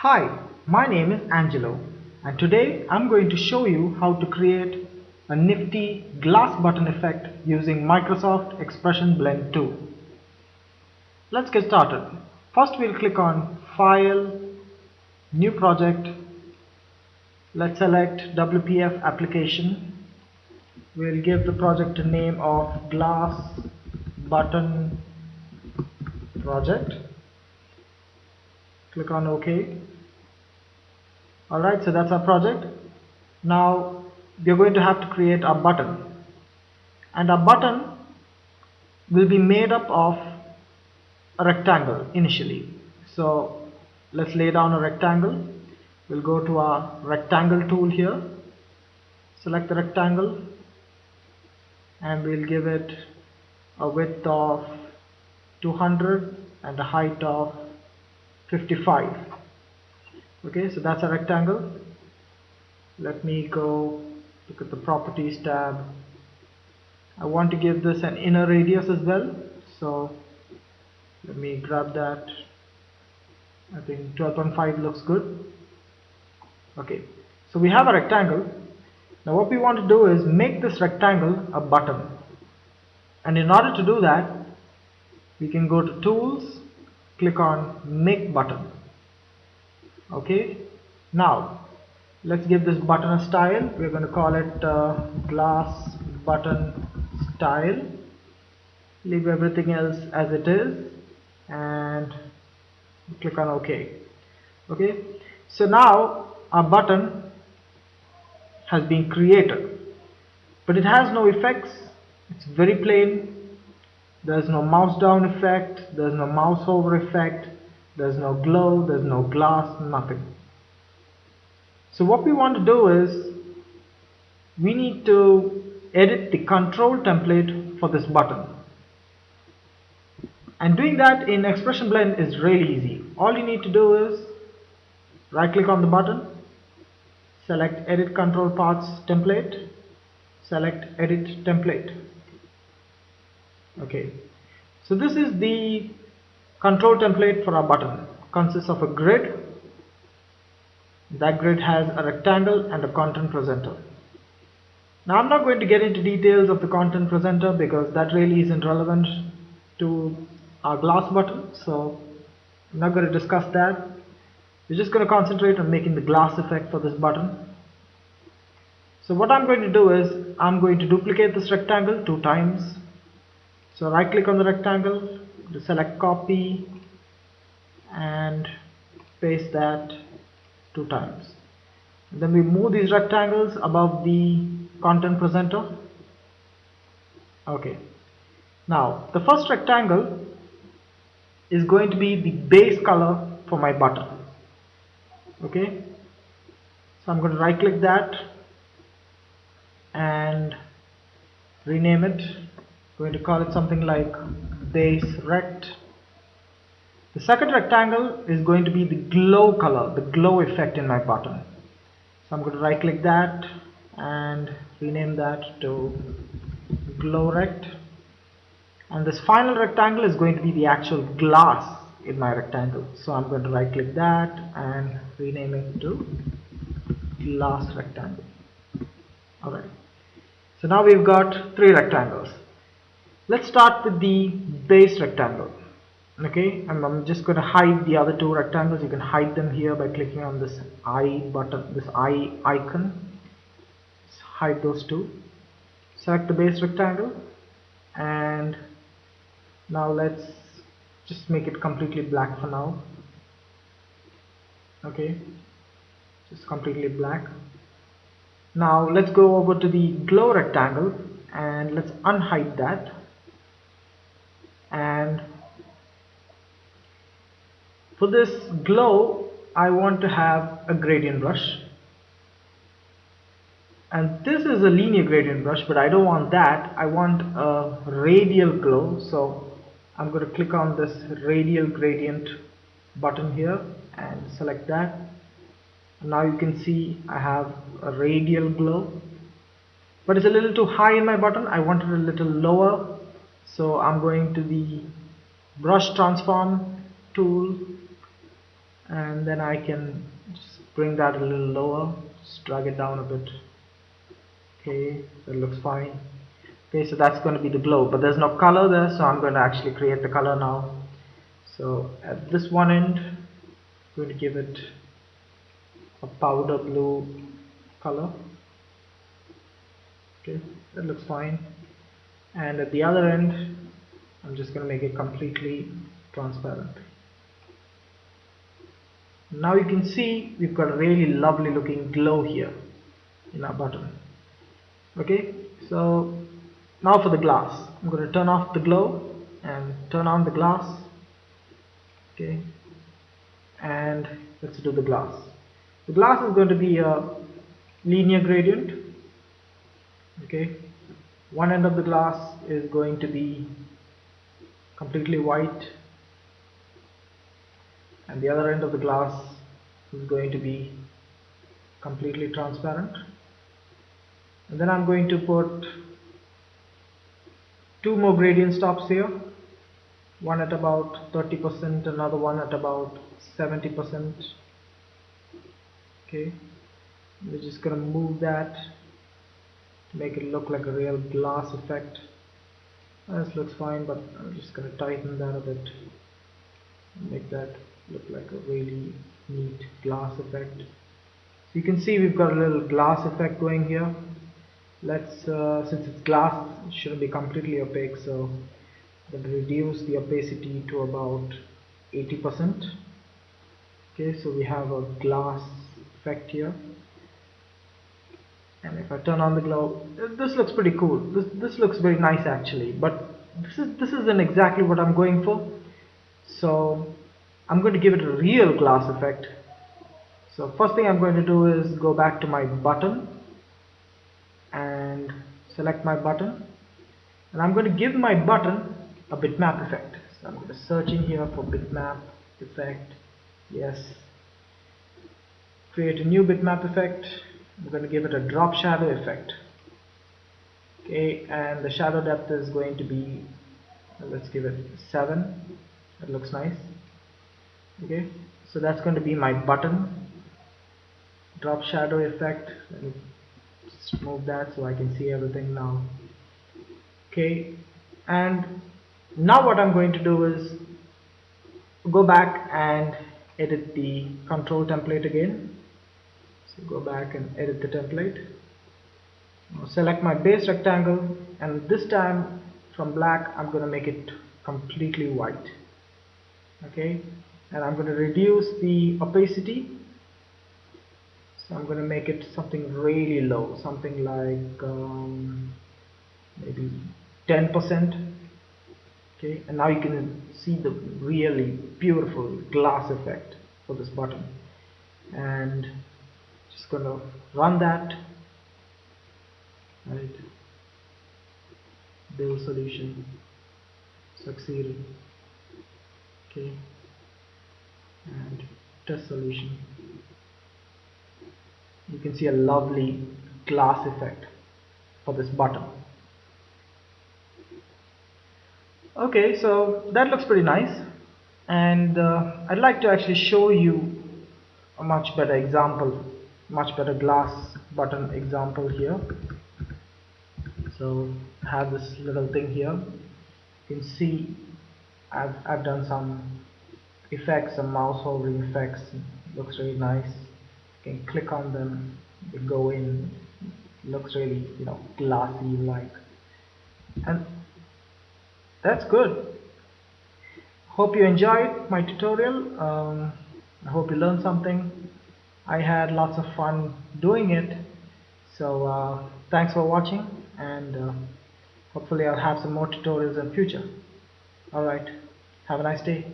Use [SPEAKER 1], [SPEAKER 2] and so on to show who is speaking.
[SPEAKER 1] Hi, my name is Angelo, and today I'm going to show you how to create a nifty glass button effect using Microsoft Expression Blend 2. Let's get started. First we'll click on File, New Project. Let's select WPF application. We'll give the project a name of Glass Button Project. Click on OK. Alright, so that's our project. Now we're going to have to create a button, and a button will be made up of a rectangle initially. So let's lay down a rectangle. We'll go to our rectangle tool here, select the rectangle, and we'll give it a width of 200 and a height of 55. Okay, so that's a rectangle. Let me go look at the properties tab. I want to give this an inner radius as well, so let me grab that. I think 12.5 looks good. Okay, so we have a rectangle. Now what we want to do is make this rectangle a button, and in order to do that we can go to Tools, click on Make Button. Okay, now let's give this button a style. We're going to call it Glass Button Style. Leave everything else as it is and click on OK. Okay, so now our button has been created, but it has no effects. It's very plain. There's no mouse down effect, there's no mouse over effect, there's no glow, there's no glass, nothing. So what we want to do is we need to edit the control template for this button, and doing that in Expression Blend is really easy. All you need to do is right click on the button, select Edit Control Paths Template, select Edit Template. Okay, so this is the control template for our button. Consists of a grid. That grid has a rectangle and a content presenter. Now I'm not going to get into details of the content presenter because that really isn't relevant to our glass button, so I'm not going to discuss that. We're just going to concentrate on making the glass effect for this button. So what I'm going to do is I'm going to duplicate this rectangle 2 times. So right click on the rectangle, select copy and paste that 2 times. And then we move these rectangles above the content presenter. Okay, now the first rectangle is going to be the base color for my button. Okay, so I'm going to right click that and rename it. I'm going to call it something like base rect. The second rectangle is going to be the glow color, the glow effect in my button. So I'm going to right click that and rename that to glow rect. And this final rectangle is going to be the actual glass in my rectangle. So I'm going to right click that and rename it to glass rectangle. Alright, so now we've got 3 rectangles. Let's start with the base rectangle. Okay, I'm just going to hide the other 2 rectangles. You can hide them here by clicking on this eye button, this eye icon. Just hide those 2. Select the base rectangle, and now let's just make it completely black for now. Okay, just completely black. Now let's go over to the glow rectangle and let's unhide that. And for this glow, I want to have a gradient brush. And this is a linear gradient brush, but I don't want that. I want a radial glow. So I'm going to click on this radial gradient button here and select that. And now you can see I have a radial glow. But it's a little too high in my button. I want it a little lower. So I'm going to the brush transform tool, and then I can just bring that a little lower, just drag it down a bit. Okay, that looks fine. Okay, so that's going to be the glow, but there's no color there, so I'm going to actually create the color now. So at this one end, I'm going to give it a powder blue color. Okay, that looks fine. And at the other end, I'm just going to make it completely transparent. Now you can see we've got a really lovely looking glow here in our button. Okay, so now for the glass. I'm going to turn off the glow and turn on the glass. Okay, and let's do the glass. The glass is going to be a linear gradient. Okay, one end of the glass is going to be completely white, and the other end of the glass is going to be completely transparent. And then I'm going to put two more gradient stops here, one at about 30%, another one at about 70%. Okay, we're just gonna move that to make it look like a real glass effect. This looks fine, but I'm just gonna tighten that a bit, make that look like a really neat glass effect. So you can see we've got a little glass effect going here. Let's since it's glass, it shouldn't be completely opaque, so I'm going to reduce the opacity to about 80%. Okay, so we have a glass effect here, and if I turn on the glow, this looks pretty cool. This looks very nice actually, but this isn't exactly what I'm going for. So I'm going to give it a real glass effect. So first thing I'm going to do is go back to my button and select my button, and I'm going to give my button a bitmap effect. So I'm going to search in here for bitmap effect. Yes, create a new bitmap effect. I'm going to give it a drop shadow effect. Okay, and the shadow depth is going to be, let's give it 7. That looks nice. Okay, so that's going to be my button drop shadow effect. Let me just move that so I can see everything now. Okay, and now what I'm going to do is go back and edit the control template again. So go back and edit the template. Now select my base rectangle, and this time from black I'm going to make it completely white. Okay, and I'm going to reduce the opacity. So I'm going to make it something really low, something like maybe 10%. Okay, and now you can see the really beautiful glass effect for this button, and just gonna run that. Right, build solution succeeded. Okay, and test solution. You can see a lovely glass effect for this button. Okay, so that looks pretty nice, and I'd like to actually show you a much better example, much better glass button example here. So I have this little thing here. You can see I've done some effects, some mouse hovering effects. Looks really nice. You can click on them, they go in. Looks really, glassy like, and that's good. Hope you enjoyed my tutorial. I hope you learned something. I had lots of fun doing it. So thanks for watching, and hopefully I'll have some more tutorials in future. Alright, have a nice day.